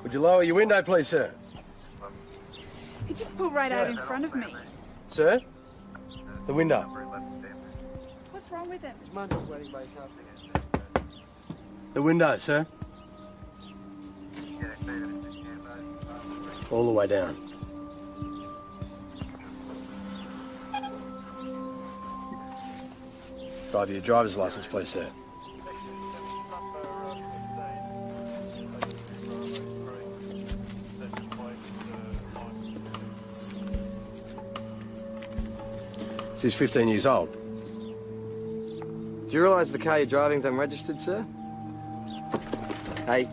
Would you lower your window, please, sir? He just pulled right out in front of me. Sir? The window. What's wrong with him? His mum just waiting by car. The window, sir. All the way down. Drive your driver's license, please, sir. He's 15 years old. Do you realise the car you're driving's unregistered, sir? Hey.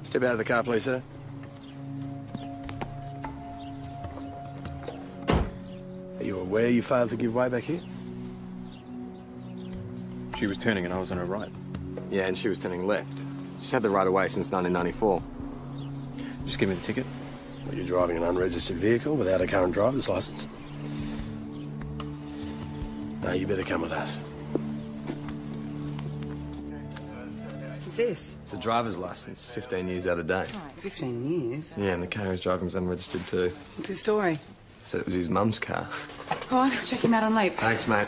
Step out of the car, please, sir. Are you aware you failed to give way back here? She was turning and I was on her right. Yeah, and she was turning left. She's had the right of way since 1994. Just give me the ticket. Well, you're driving an unregistered vehicle without a current driver's license. No, you better come with us. What's this? It's a driver's license, 15 years out of date. 15 years? Yeah, and the car he's driving's unregistered too. What's his story? Said it was his mum's car. Go on, check him out on Leap. Thanks, mate.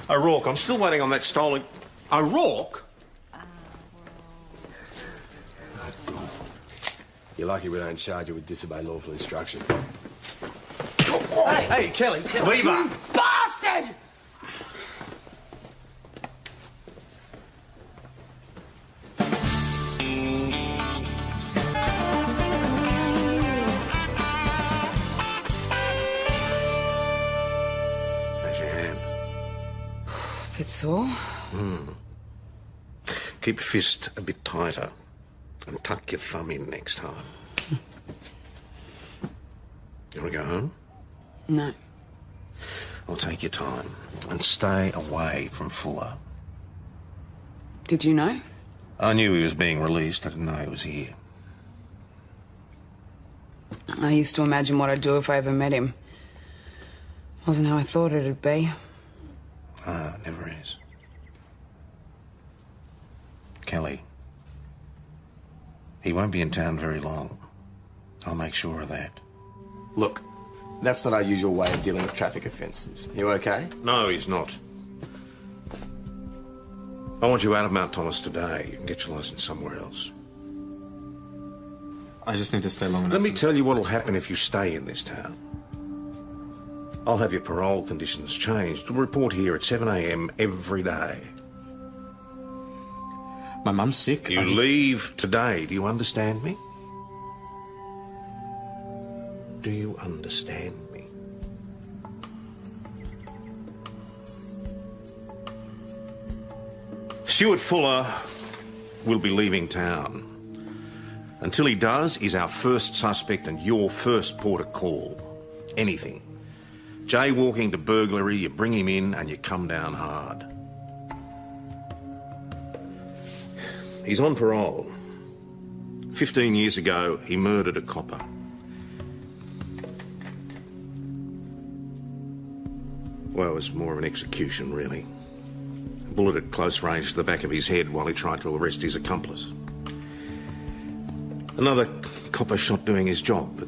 O'Rourke, I'm still waiting on that stolen... O'Rourke? You're lucky we don't charge you with disobeying lawful instruction. Hey, Kelly. Weaver! Bastard! How's your hand? Bit sore. Keep your fist a bit tighter and tuck your thumb in next time. You want to go home? No. I'll take your time and stay away from Fuller. Did you know? I knew he was being released. I didn't know he was here. I used to imagine what I'd do if I ever met him. Wasn't how I thought it'd be. Ah, it never is. Kelly. He won't be in town very long. I'll make sure of that. Look, that's not our usual way of dealing with traffic offences. You okay? No, he's not. I want you out of Mount Thomas today. You can get your licence somewhere else. I just need to stay long enough. Let me tell you what'll happen if you stay in this town. I'll have your parole conditions changed. Report here at 7 a.m. every day. My mum's sick. You leave today. Do you understand me? Do you understand me? Stuart Fuller will be leaving town. Until he does, he's our first suspect and your first port of call. Anything. Jaywalking to burglary, you bring him in and you come down hard. He's on parole. 15 years ago, he murdered a copper. Well, it was more of an execution, really. A bullet at close range to the back of his head while he tried to arrest his accomplice. Another copper shot doing his job, but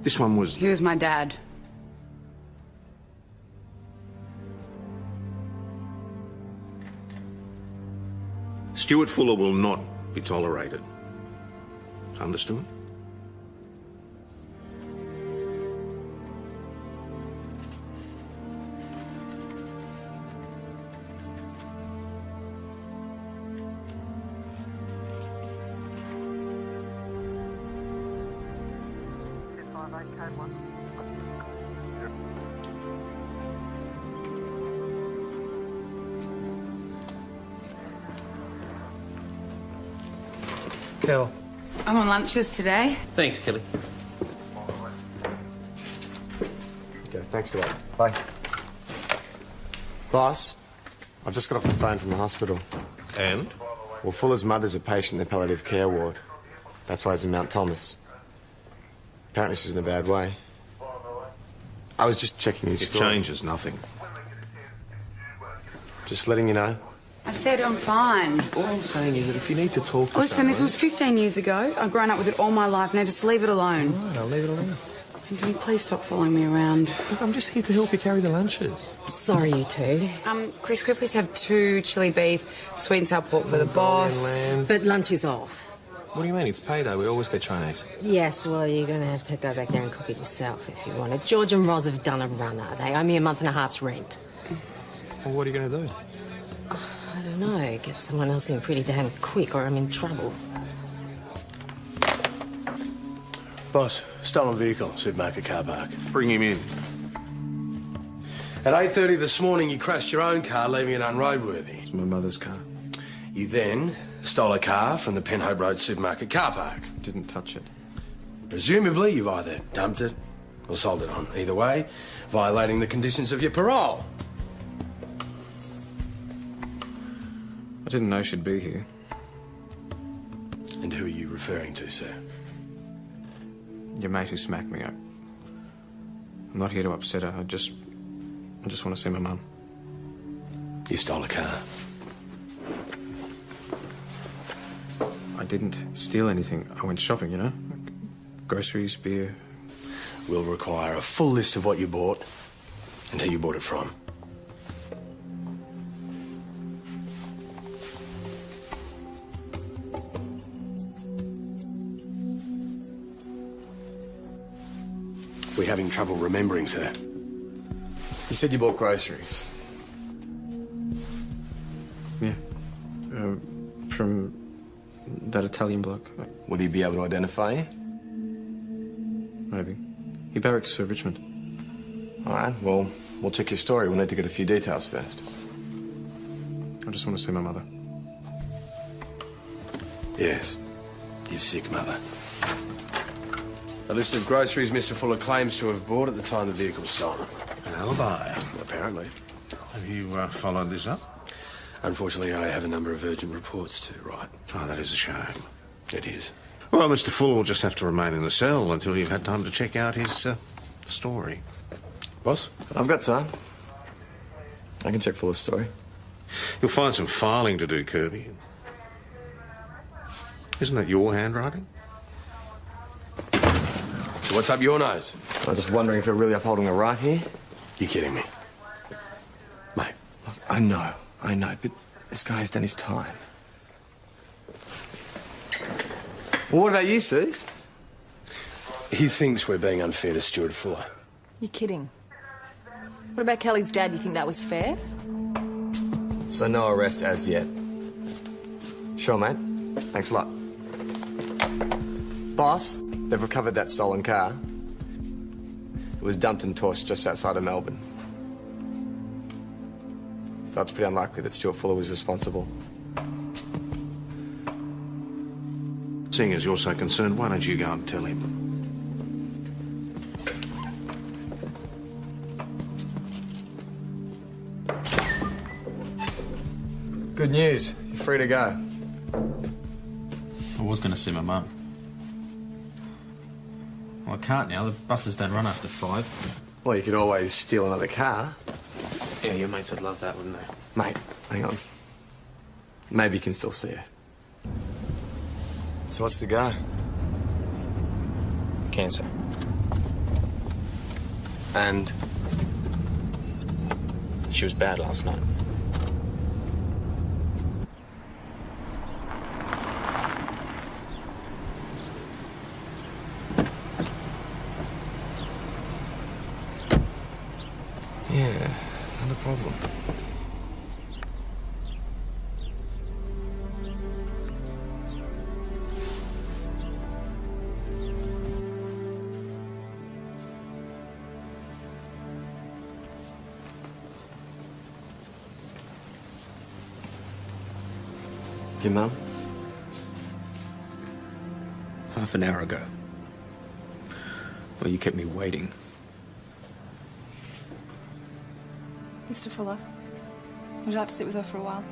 this one was... He was my dad. Stuart Fuller will not be tolerated. Understood? Kel. I'm on lunches today. Thanks, Kelly. Okay, thanks for that. Bye. Boss, I've just got off the phone from the hospital. And? Well, Fuller's mother's a patient in the palliative care ward. That's why he's in Mount Thomas. Apparently she's in a bad way. I was just checking his It story. changes nothing. Just letting you know. I said I'm fine. All I'm saying is that if you need to talk to Listen, this was 15 years ago. I've grown up with it all my life. Now just leave it alone. Right, I'll leave it alone. And can you please stop following me around? Look, I'm just here to help you carry the lunches. Sorry, you two. Chris, could we please have 2 chili beef, sweet and sour pork for the boss? Lamb. But lunch is off. What do you mean? It's payday. We always get Chinese. Yes, well, you're going to have to go back there and cook it yourself if you want it. George and Roz have done a runner. They owe me a month and a half's rent. Well, what are you going to do? I don't know. Get someone else in pretty damn quick or I'm in trouble. Boss, stolen vehicle, supermarket car park. Bring him in. At 8:30 this morning, you crashed your own car, leaving it unroadworthy. It's my mother's car. You then stole a car from the Penhope Road supermarket car park. Didn't touch it. Presumably, you've either dumped it or sold it on. Either way, violating the conditions of your parole. I didn't know she'd be here. And who are you referring to, sir? Your mate who smacked me up. I'm not here to upset her. I just want to see my mum. You stole a car. I didn't steal anything. I went shopping, you know? Groceries, beer. We'll require a full list of what you bought and who you bought it from. We're having trouble remembering, sir. You said you bought groceries. Yeah. From that Italian bloke. Would he be able to identify you? Maybe. He barracks for Richmond. All right, well, we'll check your story. We'll need to get a few details first. I just want to see my mother. Yes. Your sick mother. A list of groceries Mr. Fuller claims to have bought at the time the vehicle was stolen. An alibi. Apparently. Have you followed this up? Unfortunately, I have a number of urgent reports to write. Oh, that is a shame. It is. Well, Mr. Fuller will just have to remain in the cell until you've had time to check out his story. Boss? I've got time. I can check Fuller's story. You'll find some filing to do, Kirby. Isn't that your handwriting? So what's up your nose? I'm just wondering if you're really upholding the right here. You kidding me? Mate. Look, I know, but this guy has done his time. Well, what about you, Suze? He thinks we're being unfair to Stuart Fuller. You're kidding. What about Kelly's dad? You think that was fair? So no arrest as yet. Sure, mate. Thanks a lot. Boss, they've recovered that stolen car. It was dumped and tossed just outside of Melbourne. So it's pretty unlikely that Stuart Fuller was responsible. Seeing as you're so concerned, why don't you go and tell him? Good news. You're free to go. I was going to see my mum. Well, I can't now. The buses don't run after 5. Well, you could always steal another car. Yeah, your mates would love that, wouldn't they? Mate, hang on. Maybe you can still see her. So what's the go? Cancer. And She was bad last night. yeah, not a problem. Your mum? Half an hour ago. Well, you kept me waiting. Mr. Fuller, would you like to sit with her for a while?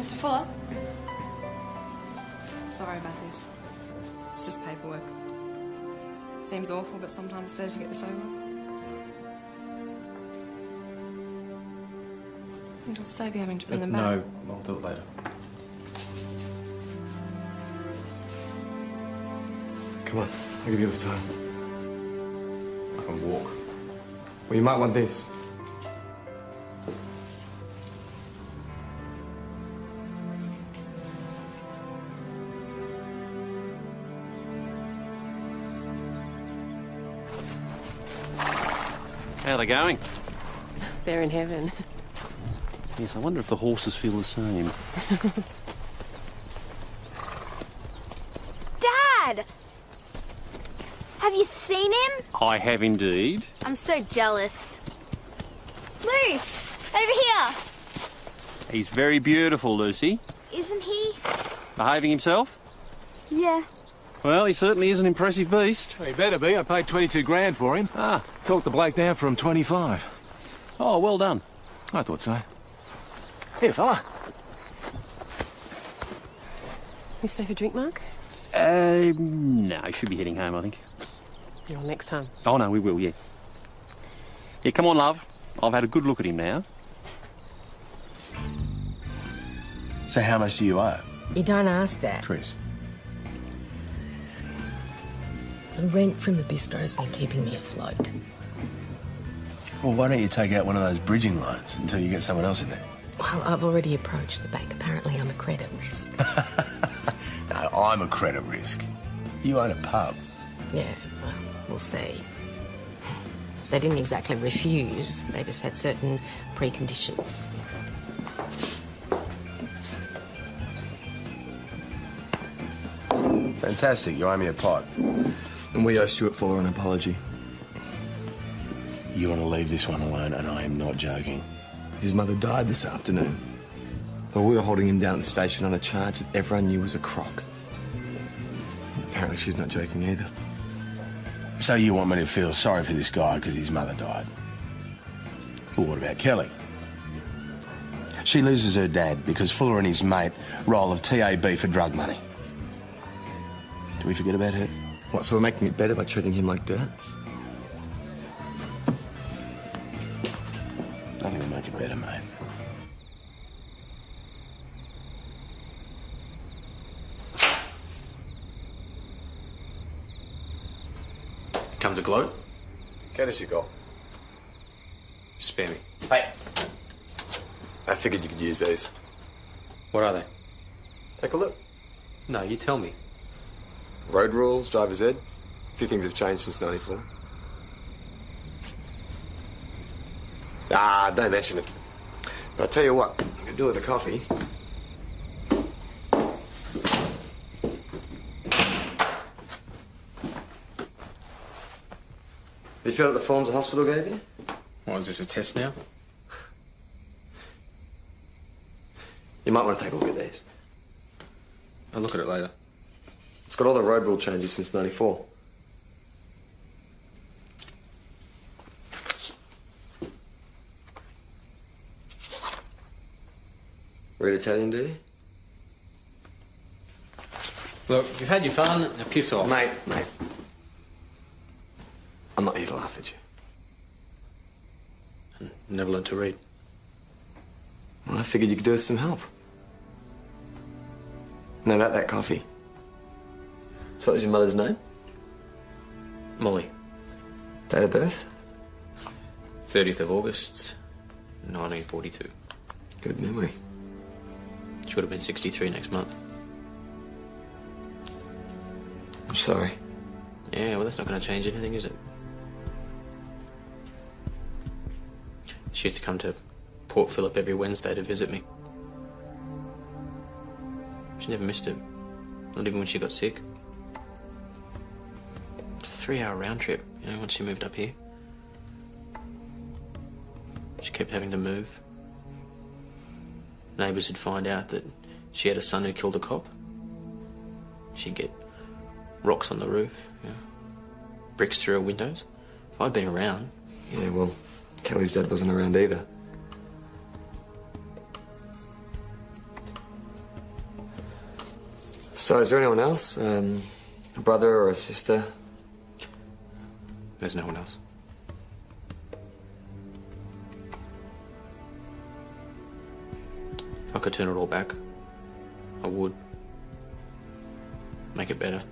Mr. Fuller? Sorry about this. It's just paperwork. It seems awful, but sometimes it's better to get this over. It'll save you having to bring them back. No, I'll do it later. Come on, I'll give you a lift home. I can walk. Well, you might want this. How are they going? They're in heaven. Yes, I wonder if the horses feel the same. Dad! Have you seen him? I have indeed. I'm so jealous. Luce, over here. He's very beautiful, Lucy. Isn't he? Behaving himself? Yeah. Well, he certainly is an impressive beast. Well, he better be. I paid 22 grand for him. Talked the bloke down from 25. Oh, well done. I thought so. Here, fella. You stay for a drink, Mark? No, he should be heading home, I think. You're on next time. Oh, no, we will, yeah. Yeah, come on, love. I've had a good look at him now. So how much do you owe? You don't ask that. Chris? The rent from the bistro's been keeping me afloat. Well, why don't you take out one of those bridging loans until you get someone else in there? Well, I've already approached the bank. Apparently I'm a credit risk. No, I'm a credit risk. You own a pub. Yeah, well, we'll see. They didn't exactly refuse. They just had certain preconditions. Fantastic, you owe me a pot. And we owe Stuart Fuller an apology. You want to leave this one alone, and I am not joking. His mother died this afternoon. Well, we were holding him down at the station on a charge that everyone knew was a crock. Apparently she's not joking either. So you want me to feel sorry for this guy because his mother died? Well, what about Kelly? She loses her dad because Fuller and his mate roll of TAB for drug money. Do we forget about her? What, so we're making it better by treating him like dirt? Nothing will make it better, mate. Come to gloat? Get us a goal. Spare me. Hey. I figured you could use these. What are they? Take a look. No, you tell me. Road rules, driver's ed. A few things have changed since '94. Don't mention it. But I'll tell you what, you can do with a coffee. You filled out the forms the hospital gave you? What, is this a test now? You might want to take a look at these. I'll look at it later. It's got all the road rule changes since '94. Read Italian, do you? Look, you've had your fun, now piss off. Mate. I'm not here to laugh at you. Never learned to read. Well, I figured you could do with some help. Now about that coffee. So what was your mother's name? Molly. Date of birth? 30th of August, 1942. Good memory. She would have been 63 next month. I'm sorry. Yeah, well, that's not going to change anything, is it? She used to come to Port Phillip every Wednesday to visit me. She never missed it. Not even when she got sick. It's a 3-hour round trip, you know, once she moved up here. She kept having to move. Neighbours would find out that she had a son who killed a cop. She'd get rocks on the roof, you know, bricks through her windows. If I'd been around... Yeah, well, Kelly's dad wasn't around either. So, is there anyone else? A brother or a sister? There's no one else. If I could turn it all back, I would. Make it better.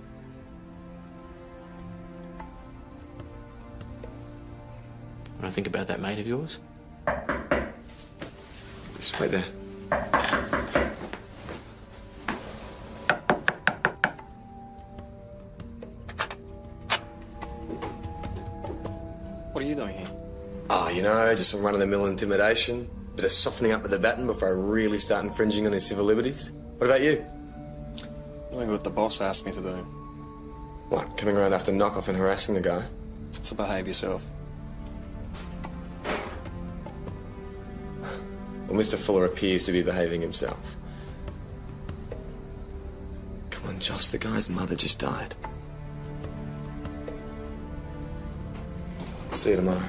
When I think about that mate of yours. Just wait there. What are you doing here? Oh, you know, just some run-of-the-mill intimidation. Bit of softening up with the baton before I really start infringing on his civil liberties. What about you? Doing what the boss asked me to do. What, coming around after knock-off and harassing the guy? So behave yourself. Well, Mr. Fuller appears to be behaving himself. Come on, Joss, the guy's mother just died. See you tomorrow.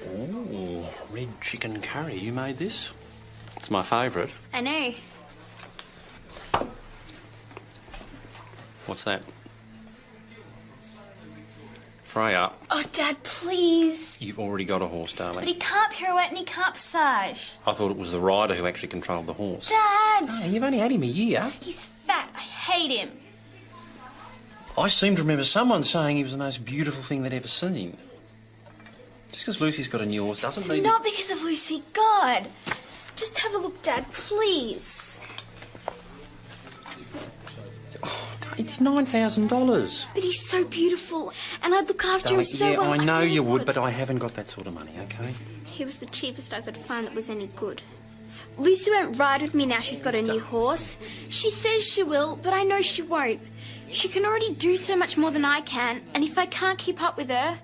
Ooh, red chicken curry. You made this? It's my favourite. I know. What's that? Freya, Oh, Dad, please. you've already got a horse, But darling. he can't pirouette and he can't passage. I thought it was the rider who actually controlled the horse. Dad! Oh, you've only had him a year. He's fat. I hate him. I seem to remember someone saying he was the most beautiful thing they'd ever seen. Just because Lucy's got a new horse doesn't mean... Not because of Lucy. God. Just have a look, Dad, please. It's $9,000. But he's so beautiful, and I'd look after him so yeah, well. I know really you would, but I haven't got that sort of money, okay? He was the cheapest I could find that was any good. Lucy won't ride with me now she's got a new horse. She says she will, but I know she won't. She can already do so much more than I can, and if I can't keep up with her...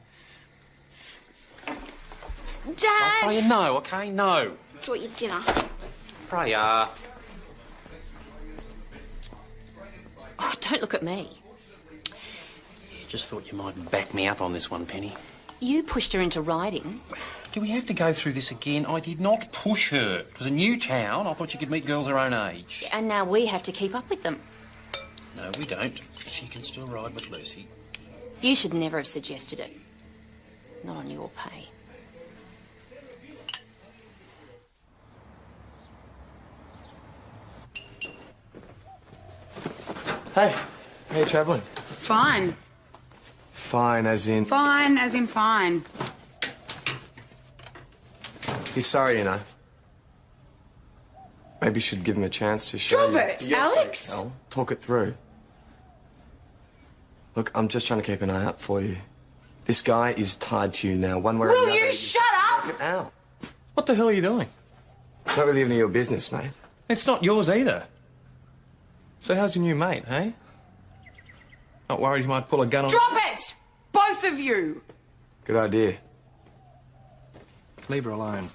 Dad! Freya, no, okay? No. Enjoy your dinner. Freya. Oh, don't look at me. Just thought you might back me up on this one, Penny. You pushed her into riding. Do we have to go through this again? I did not push her. It was a new town. I thought you could meet girls her own age. And now we have to keep up with them. No, we don't. She can still ride with Lucy. You should never have suggested it. Not on your pay. Hey, how you travelling? Fine. Fine, as in... Fine, as in fine. He's sorry, you know. Maybe you should give him a chance to show Drop you. it, Alex! Al, talk it through. Look, I'm just trying to keep an eye out for you. This guy is tied to you now, one way or Will another. you shut up? Get out. What the hell are you doing? It's not really any of your business, mate. It's not yours either. So how's your new mate, hey? Not worried he might pull a gun on... Drop it! Both of you! Good idea. Leave her alone.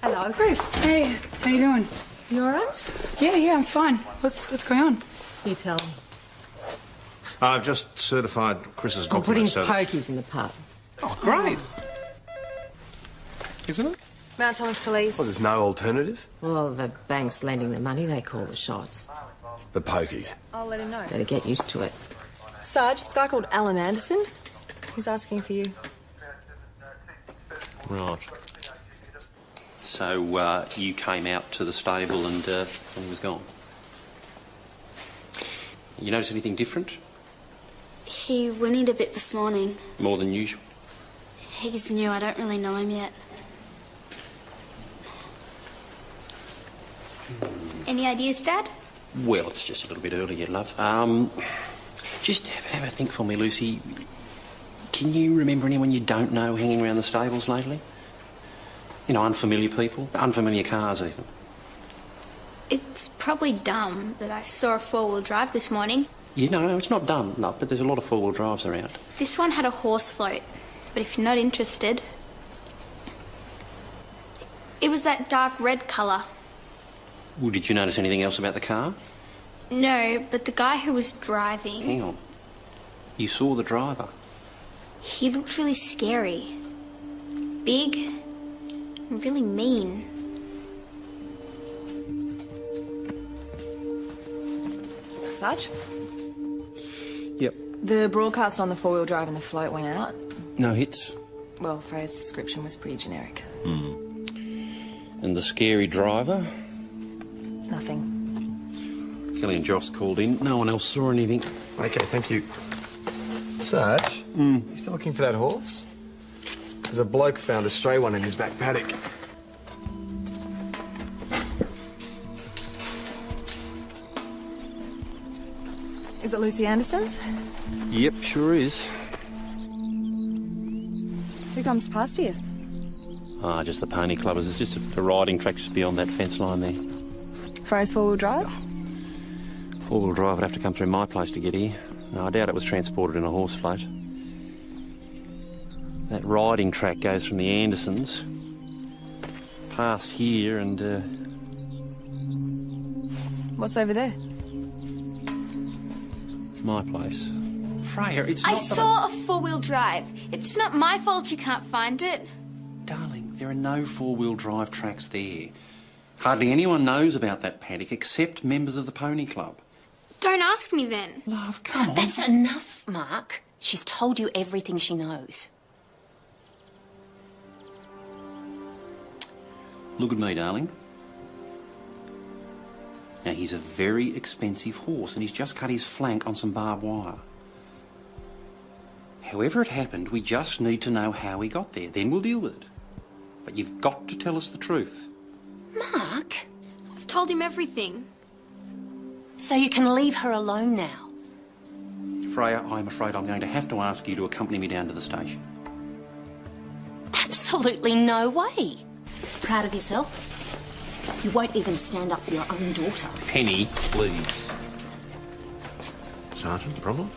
Hello. Chris. Hey, how you doing? You all right? Yeah, I'm fine. What's going on? You tell him. I've just certified Chris's I'm putting documents. so that- pokies in the pub. Oh, great. Isn't it? Mount Thomas Police. Well, there's no alternative? Well, the bank's lending the money, they call the shots. The pokies. I'll let him know. Better get used to it. Sarge, it's a guy called Alan Anderson. He's asking for you. Right. So, you came out to the stable and he was gone? You notice anything different? He whinnied a bit this morning. More than usual? He's new, I don't really know him yet. Any ideas, Dad? Well, it's just a little bit early yet, love. Just have a think for me, Lucy. Can you remember anyone you don't know hanging around the stables lately? You know, unfamiliar people, unfamiliar cars even. It's probably dumb, but I saw a four-wheel drive this morning. You know, it's not done, love, but there's a lot of four-wheel drives around. This one had a horse float, but if you're not interested... It was that dark red colour. Well, did you notice anything else about the car? No, but the guy who was driving... Hang on. You saw the driver? He looked really scary. Big and really mean. Sarge? Yep. The broadcast on the four-wheel drive and the float went out. No hits? Well, Freya's description was pretty generic. And the scary driver? Nothing. Kelly and Joss called in. No one else saw anything. Okay, thank you. Sarge, you still looking for that horse? There's a bloke found a stray one in his back paddock. Is it Lucy Anderson's? Yep, sure is. Who comes past here? Ah, just the pony clubbers. It's just a riding track just beyond that fence line there. Freya's four-wheel drive? Four-wheel drive would have to come through my place to get here. No, I doubt it was transported in a horse float. That riding track goes from the Andersons past here and, What's over there? my place. Freya, it's not I that saw a four-wheel drive. It's not my fault you can't find it. Darling, there are no four-wheel drive tracks there. Hardly anyone knows about that paddock except members of the pony club. Don't ask me then. Love, come on. That's enough, Mark. She's told you everything she knows. Look at me, darling. Now, he's a very expensive horse and he's just cut his flank on some barbed wire. However it happened, we just need to know how he got there. Then we'll deal with it. But you've got to tell us the truth. Mark? I've told him everything. So you can leave her alone now? Freya, I'm afraid I'm going to have to ask you to accompany me down to the station. Absolutely no way. Proud of yourself? You won't even stand up for your own daughter. Penny, please. Sergeant, problem?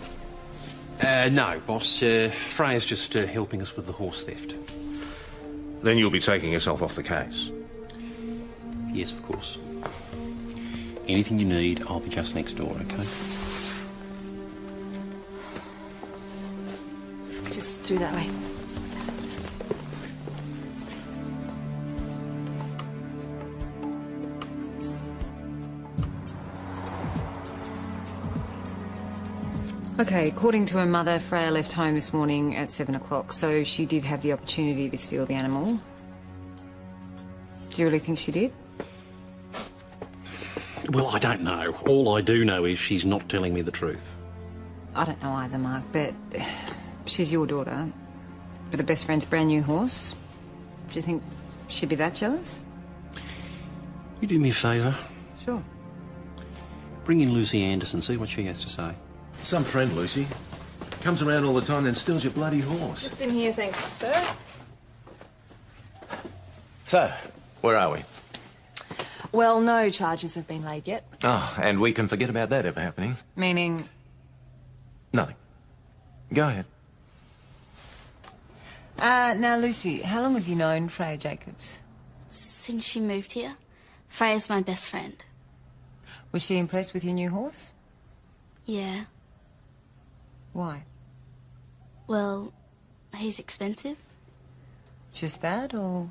No, boss. Freya's just helping us with the horse theft. Then you'll be taking yourself off the case. Yes, of course. Anything you need, I'll be just next door, okay? Just through that way. Okay, according to her mother, Freya left home this morning at 7 o'clock, so she did have the opportunity to steal the animal. Do you really think she did? Well, I don't know. All I do know is she's not telling me the truth. I don't know either, Mark, but she's your daughter. But her best friend's brand new horse. Do you think she'd be that jealous? You do me a favour. Sure. Bring in Lucy Anderson, see what she has to say. Some friend, Lucy. Comes around all the time, then steals your bloody horse. Just in here, thanks, sir. So, where are we? Well, no charges have been laid yet. Oh, and we can forget about that ever happening. Meaning? Nothing. Go ahead. Now, Lucy, how long have you known Freya Jacobs? Since she moved here, Freya's my best friend. Was she impressed with your new horse? Yeah. Why? Well, he's expensive. Just that, or...?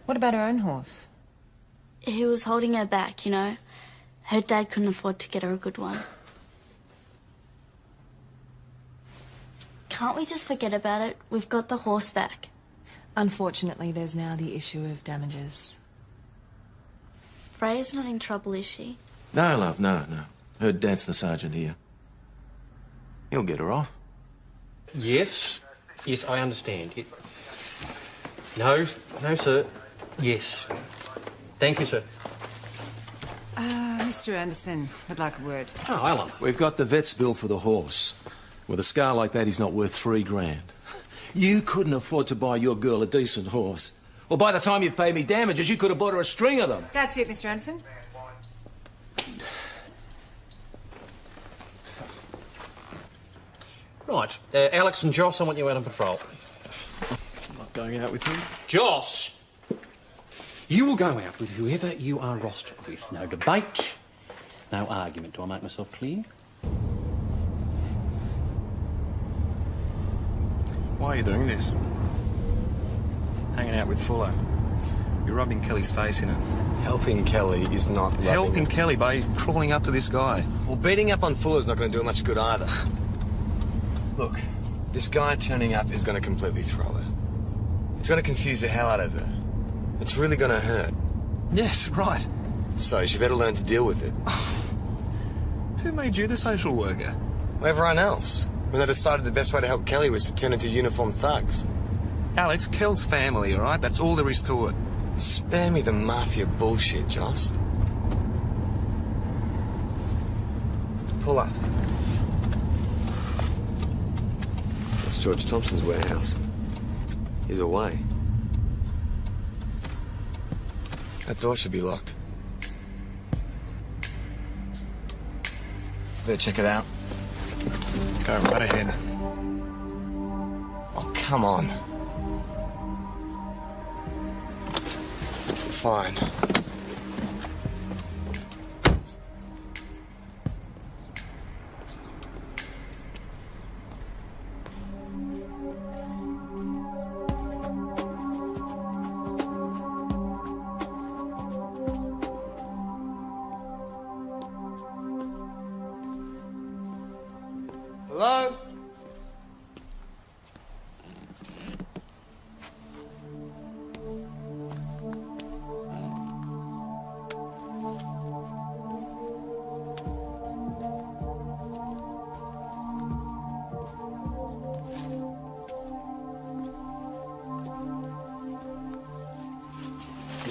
What about her own horse? He was holding her back, you know. Her dad couldn't afford to get her a good one. Can't we just forget about it? We've got the horse back. Unfortunately, there's now the issue of damages. Freya's not in trouble, is she? No, love, no. Her dad's the sergeant here. He'll get her off. Yes, I understand. No, sir. Yes. Thank you, sir. Mr. Anderson, I'd like a word. Oh, Alan. We've got the vet's bill for the horse. With a scar like that, he's not worth $3 grand. You couldn't afford to buy your girl a decent horse. Well, by the time you've paid me damages, you could have bought her a string of them. That's it, Mr. Anderson. Right. Alex and Joss, I want you out on patrol. I'm not going out with him. Joss! You will go out with whoever you are rostered with. No debate, no argument. Do I make myself clear? Why are you doing this? Hanging out with Fuller. You're rubbing Kelly's face in it. Helping Kelly is not rubbing Helping it. Kelly by crawling up to this guy. Well, beating up on Fuller's not going to do her much good either. Look, this guy turning up is going to completely throw her. It's going to confuse the hell out of her. It's really going to hurt. Yes, right. So she better learn to deal with it. Who made you the social worker? Well, everyone else. When they decided the best way to help Kelly was to turn into uniformed thugs. Alex, Kel's family, all right? That's all there is to it. Spare me the mafia bullshit, Joss. Pull up. That's George Thompson's warehouse. He's away. That door should be locked. Better check it out. Go right ahead. Oh, come on. Fine. Hello?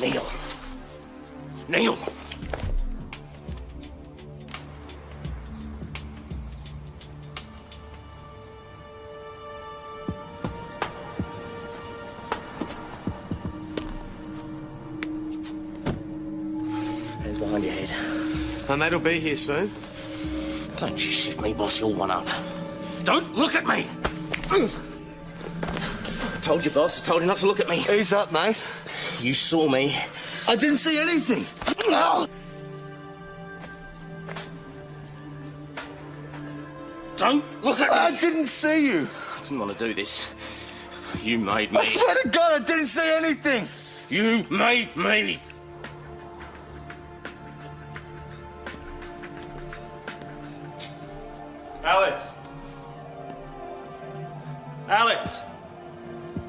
Neil. Neil! Hands behind your head. My mate will be here soon. Don't you set me, boss. You'll one up. Don't look at me! I told you, boss. I told you not to look at me. Ease up, mate. You saw me. I didn't see anything. Don't look at me. I didn't see you. I didn't want to do this. You made me. I swear to God, I didn't see anything. You made me. Alex! Alex!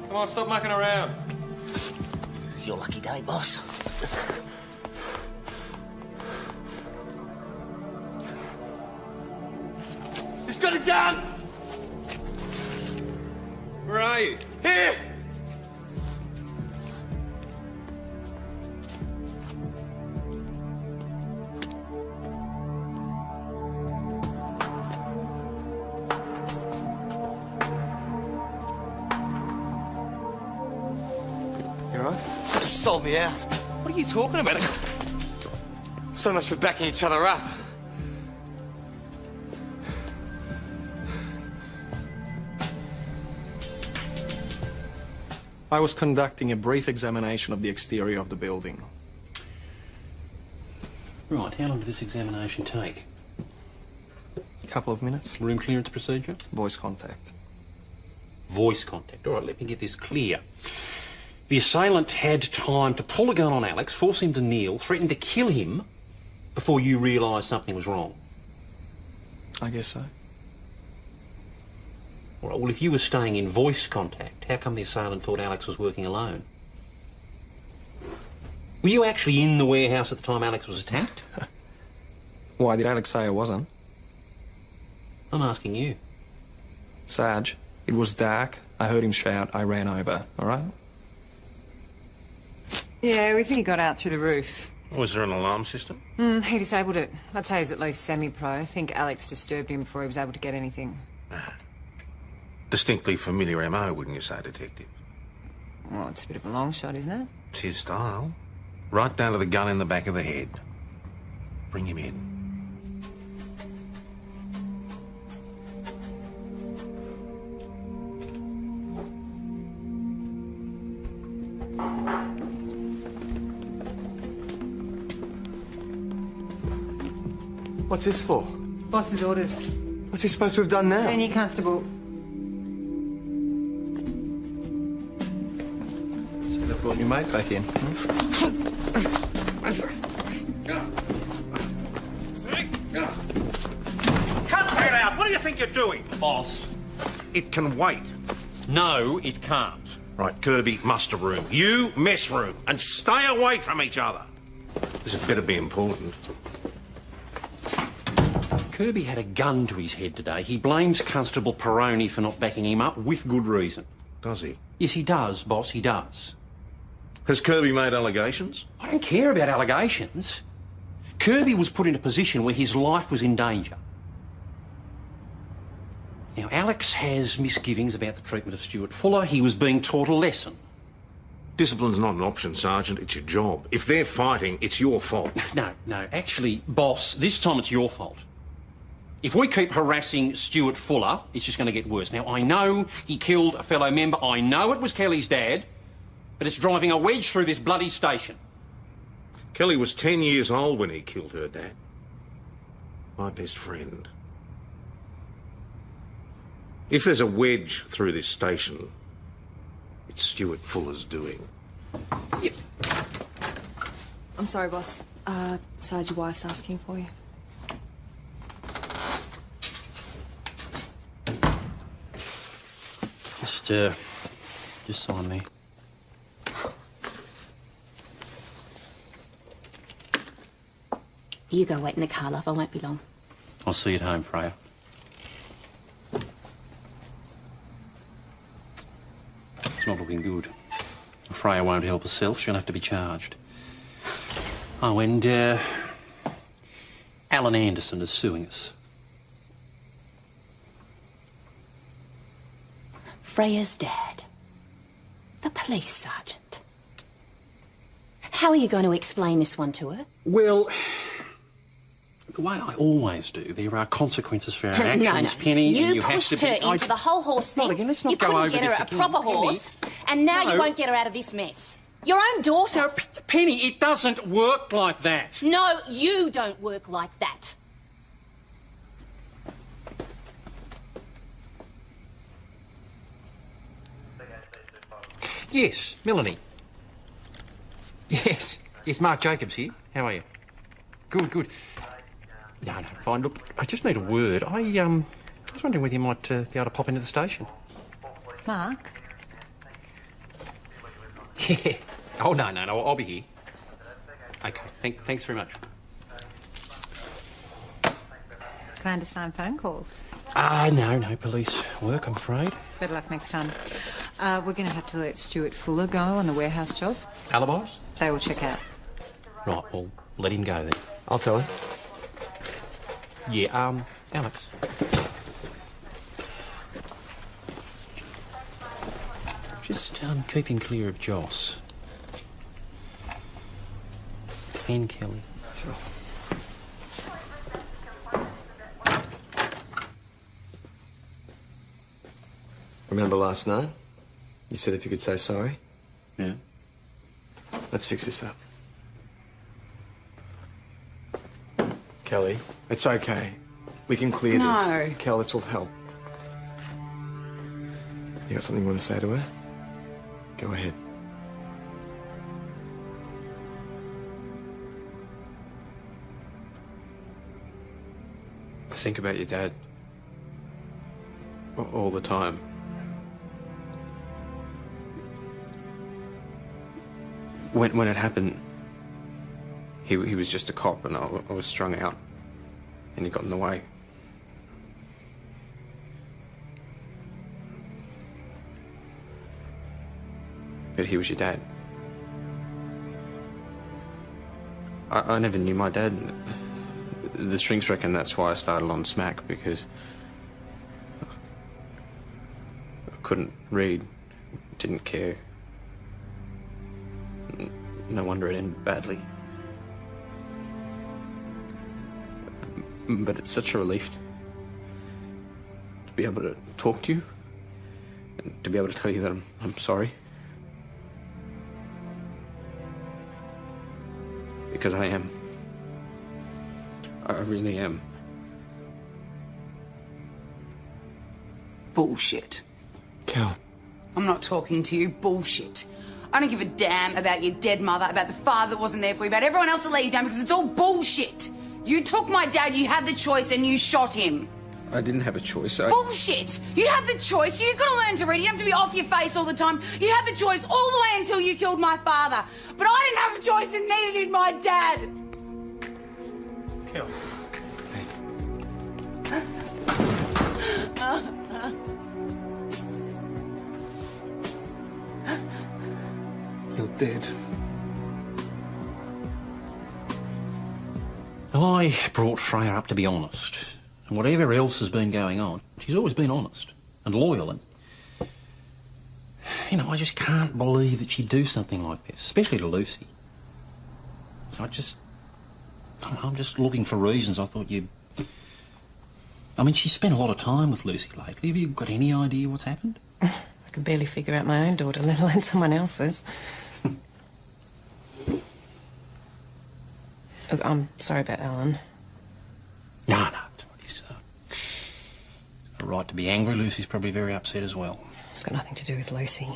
Come on, stop mucking around. It's your lucky day, boss. He's got a gun. Where are you? Here. You all right? Sold me out. What are you talking about? So much for backing each other up. I was conducting a brief examination of the exterior of the building. Right, how long did this examination take? A couple of minutes. Room clearance procedure? Voice contact. Voice contact. All right, let me get this clear. The assailant had time to pull a gun on Alex, force him to kneel, threaten to kill him before you realised something was wrong. I guess so. All right, well, if you were staying in voice contact, how come the assailant thought Alex was working alone? Were you actually in the warehouse at the time Alex was attacked? Why did Alex say I wasn't? I'm asking you. Sarge, it was dark. I heard him shout. I ran over, all right? Yeah, we think he got out through the roof. Was there an alarm system? He disabled it. I'd say he's at least semi-pro. I think Alex disturbed him before he was able to get anything. Distinctly familiar MO, wouldn't you say, Detective? Well, it's a bit of a long shot, isn't it? It's his style. Right down to the gun in the back of the head. Bring him in. What's this for? Boss's orders. What's he supposed to have done now? Senior Constable. So they brought your mate back in. Cut that out! What do you think you're doing? Boss. It can wait. No, it can't. Right, Kirby, muster room. You, mess room. And stay away from each other. This had better be important. Kirby had a gun to his head today. He blames Constable Peroni for not backing him up, with good reason. Does he? Yes, he does, boss, he does. Has Kirby made allegations? I don't care about allegations. Kirby was put in a position where his life was in danger. Now, Alex has misgivings about the treatment of Stuart Fuller. He was being taught a lesson. Discipline's not an option, Sergeant. It's your job. If they're fighting, it's your fault. No, actually, boss, this time it's your fault. If we keep harassing Stuart Fuller, it's just going to get worse. Now, I know he killed a fellow member. I know it was Kelly's dad, but it's driving a wedge through this bloody station. Kelly was 10 years old when he killed her dad. My best friend. If there's a wedge through this station, it's Stuart Fuller's doing. I'm sorry, boss. Sarge, your wife's asking for you. Just sign me. You go wait in the car, love. I won't be long. I'll see you at home, Freya. It's not looking good. Freya won't help herself. She'll have to be charged. Oh, and, Alan Anderson is suing us. Freya's dad. The police sergeant. How are you going to explain this one to her? Well, the way I always do, there are consequences for our actions, No. Penny. You and you pushed have to her be... into the whole horse thing. Well, again, let's not you go couldn't over get this her a again, proper Penny. horse, and now you No. won't get her out of this mess. Your own daughter. No, Penny, it doesn't work like that. No, you don't work like that. Yes, Melanie. Yes, Mark Jacobs here. How are you? Good. No, fine. Look, I just need a word. I was wondering whether you might be able to pop into the station. Mark? Yeah. Oh, no, I'll be here. Okay, thanks very much. Clandestine phone calls. No police work, I'm afraid. Better luck next time. We're going to have to let Stuart Fuller go on the warehouse job. Alibis? They will check out. Right, well, let him go then. I'll tell him. Yeah, Alex. Just keeping clear of Joss. And Kelly. Sure. Remember last night? You said if you could say sorry? Yeah. Let's fix this up. Kelly, it's okay. We can clear this. No. Kel, this will help. You got something you want to say to her? Go ahead. I think about your dad all the time. When it happened, he was just a cop, and I was strung out, and he got in the way. But he was your dad. I never knew my dad. The shrinks reckon that's why I started on Smack, because I couldn't read, didn't care. No wonder it ended badly. But it's such a relief to be able to talk to you and to be able to tell you that I'm sorry. Because I am. I really am. Bullshit. Kel. I'm not talking to you. Bullshit. I don't give a damn about your dead mother, about the father that wasn't there for you, about everyone else that let you down, because it's all bullshit. You took my dad, you had the choice, and you shot him. I didn't have a choice. Bullshit! You had the choice. You've got to learn to read. You don't have to be off your face all the time. You had the choice all the way until you killed my father. But I didn't have a choice, and neither did my dad. Kel. You're dead. I brought Freya up to be honest. And whatever else has been going on, she's always been honest and loyal. And, you know, I just can't believe that she'd do something like this, especially to Lucy. I'm just looking for reasons. I thought you'd... I mean, she's spent a lot of time with Lucy lately. Have you got any idea what's happened? I can barely figure out my own daughter, let alone someone else's. Look, I'm sorry about Alan. No, it's a right to be angry. Lucy's probably very upset as well. It's got nothing to do with Lucy.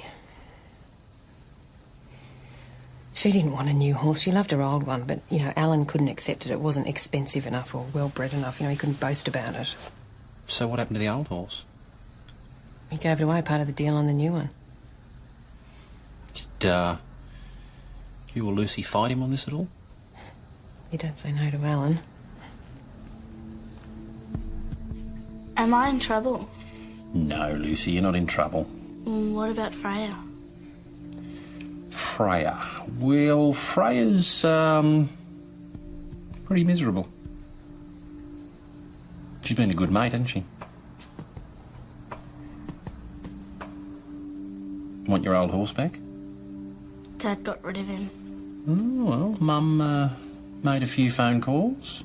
She didn't want a new horse. She loved her old one, but, you know, Alan couldn't accept it. It wasn't expensive enough or well-bred enough. You know, he couldn't boast about it. So what happened to the old horse? He gave it away, part of the deal on the new one. Did you or Lucy fight him on this at all? You don't say no to Alan. Am I in trouble? No, Lucy, you're not in trouble. What about Freya? Freya. Well, Freya's, pretty miserable. She's been a good mate, hasn't she? Want your old horse back? Dad got rid of him. Oh, well, Mum, made a few phone calls.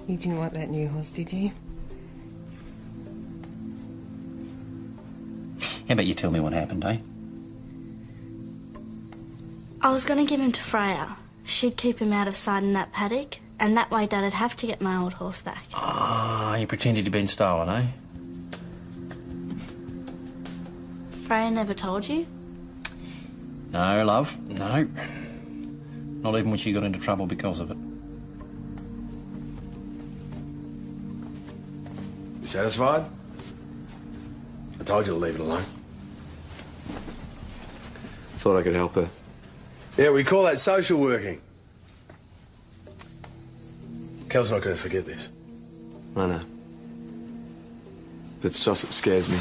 You didn't want that new horse, did you? How about you tell me what happened, eh? I was going to give him to Freya. She'd keep him out of sight in that paddock, and that way Dad'd have to get my old horse back. Ah, you pretended he'd been stolen, eh? Freya never told you? No, love, no. Not even when she got into trouble because of it. You satisfied? I told you to leave it alone. Thought I could help her. Yeah, we call that social working. Kel's not going to forget this. I know. But it's Joss that scares me.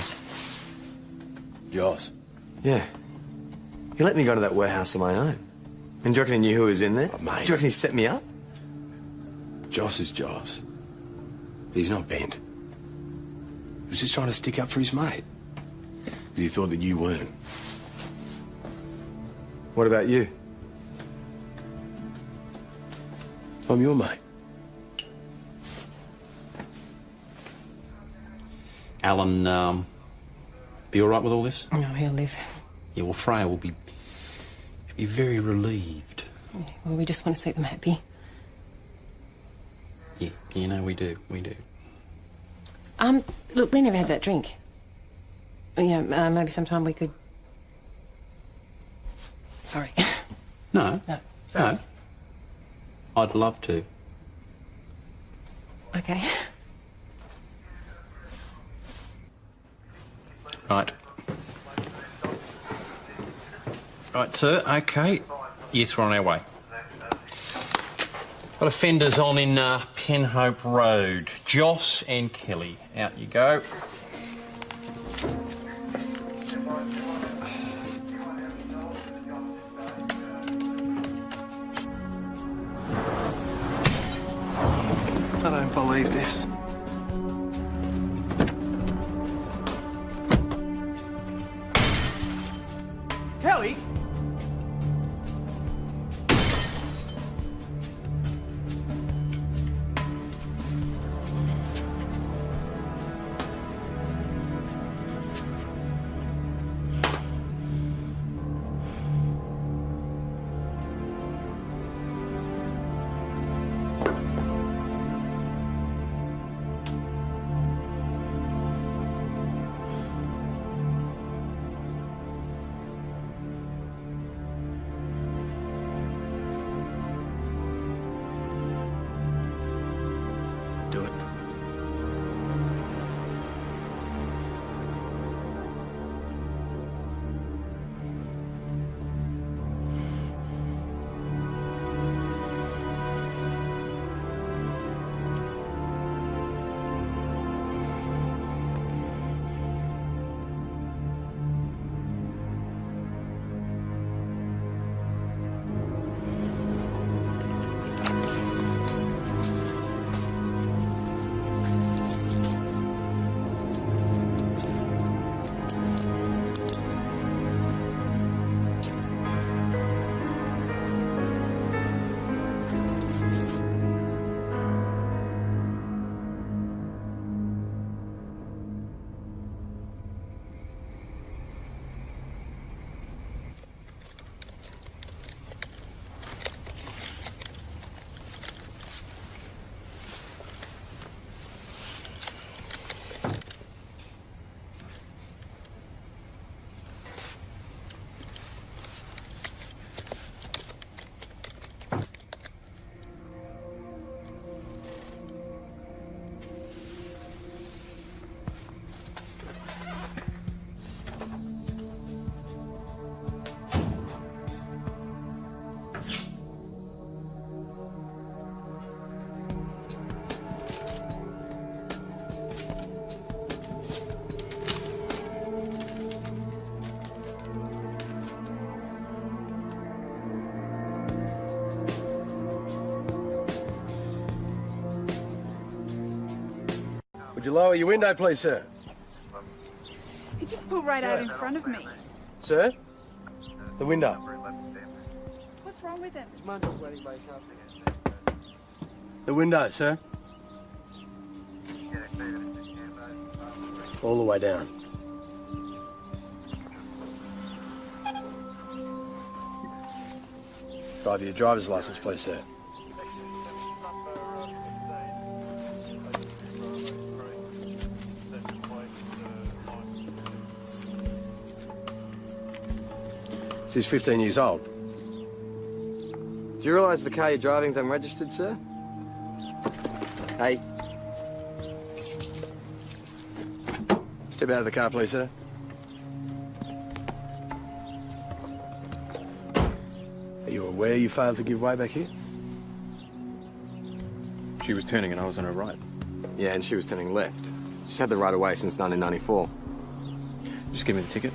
Joss? Yeah. He let me go to that warehouse on my own. And do you reckon he knew who was in there? Oh, mate. Do you reckon he set me up? Joss is Joss. He's not bent. He was just trying to stick up for his mate. Because he thought that you weren't. What about you? I'm your mate. Alan, be all right with all this? No, he'll live. Yeah, well, Freya will be very relieved. Yeah, well, we just want to see them happy. Yeah, you know, we do. Look, we never had that drink. You know, maybe sometime we could... Sorry. No. No, sorry. No. I'd love to. Okay. Right. Right, sir, OK. Yes, we're on our way. Got offenders on in Penhope Road. Joss and Kelly. Out you go. I don't believe this. Kelly? Would you lower your window, please, sir? He just pulled right out in front of me. Sir? The window. What's wrong with him? The window, sir. All the way down. Drive your driver's license, please, sir. She's 15 years old. Do you realise the car you're driving's unregistered, sir? Hey. Step out of the car, please, sir. Are you aware you failed to give way back here? She was turning and I was on her right. Yeah, and she was turning left. She's had the right of way since 1994. Just give me the ticket.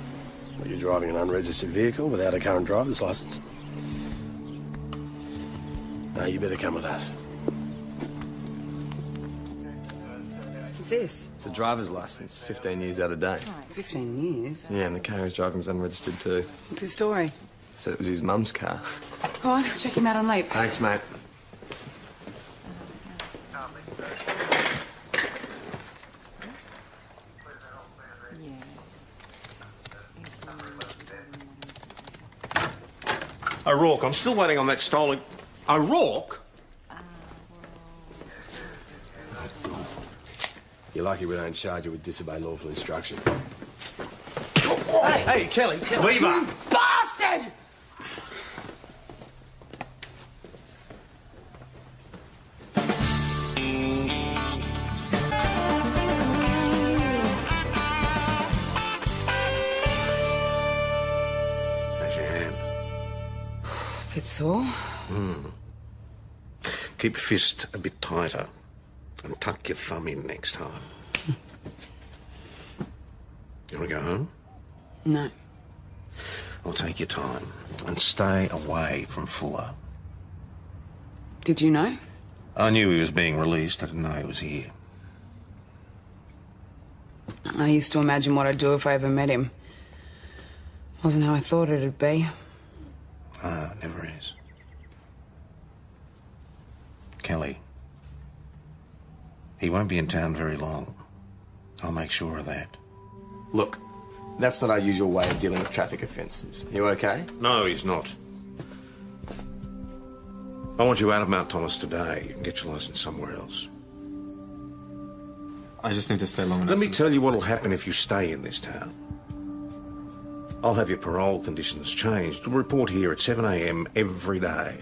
Well, you're driving an unregistered vehicle without a current driver's license. No, you better come with us. What's this? It's a driver's licence, 15 years out of date. Oh, 15 years? Yeah, and the car he's driving's unregistered too. What's his story? Said it was his mum's car. Go on, check him out on leap. Thanks, mate. O'Rourke, I'm still waiting on that stolen... O'Rourke? You're lucky we don't charge you with disobey lawful instruction. Hey, Kelly. Leave her. Bastard! How's your hand? Bit sore. Keep your fist a bit tighter and tuck your thumb in next time. You want to go home? No. I'll take your time and stay away from Fuller. Did you know? I knew he was being released. I didn't know he was here. I used to imagine what I'd do if I ever met him. Wasn't how I thought it'd be. Ah, it never is. Kelly, he won't be in town very long. I'll make sure of that. Look, that's not our usual way of dealing with traffic offences. You okay? No, he's not. I want you out of Mount Thomas today. You can get your licence somewhere else. I just need to stay long enough. Let me tell you what'll happen if you stay in this town. I'll have your parole conditions changed. You'll report here at 7 a.m. every day.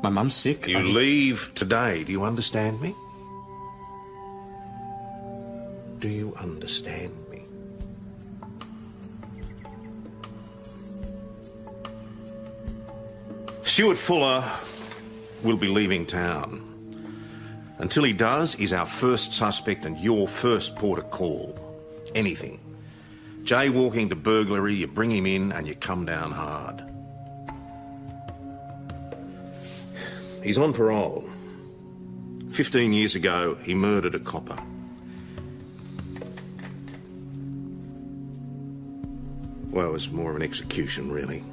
My mum's sick. You leave today. Do you understand me? Do you understand me? Stuart Fuller will be leaving town. Until he does, he's our first suspect and your first port of call. Anything. Jaywalking to burglary, you bring him in and you come down hard. He's on parole. 15 years ago, he murdered a copper. Well, it was more of an execution, really.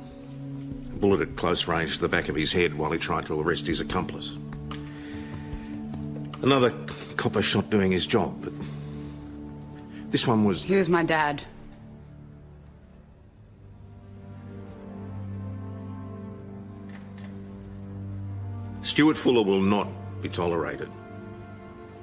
A bullet at close range to the back of his head while he tried to arrest his accomplice. Another copper shot doing his job, but this one was... He was my dad. Stuart Fuller will not be tolerated.